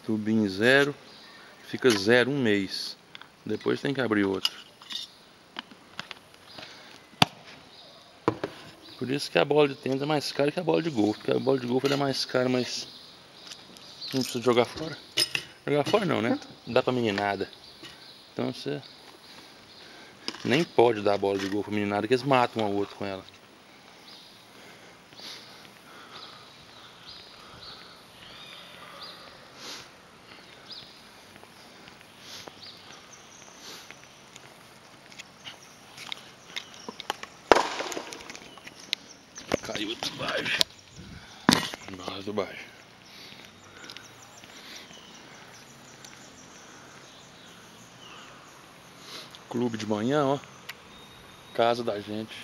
Tubinho zero. Fica zero um mês. Depois tem que abrir outro. Por isso que a bola de tênis é mais cara que a bola de golfe. Porque a bola de golfe é mais cara, mas não precisa jogar fora. Jogar fora não, né? Não dá pra meninada. Então você nem pode dar a bola de golfe pra meninada, que eles matam um ao outro com ela. Caiu outro baixo. Nós do baixo. Clube de manhã, ó. Casa da gente.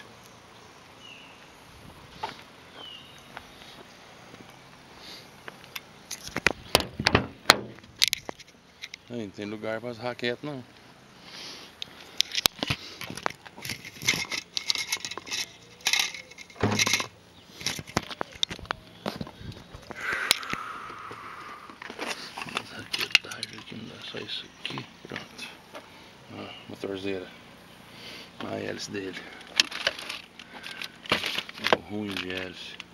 Aí, não tem lugar para as raquetes não. As raquetagens aqui não dá, só isso aqui. Pronto. Ó, motorzeira. A hélice dele. É ruim de hélice.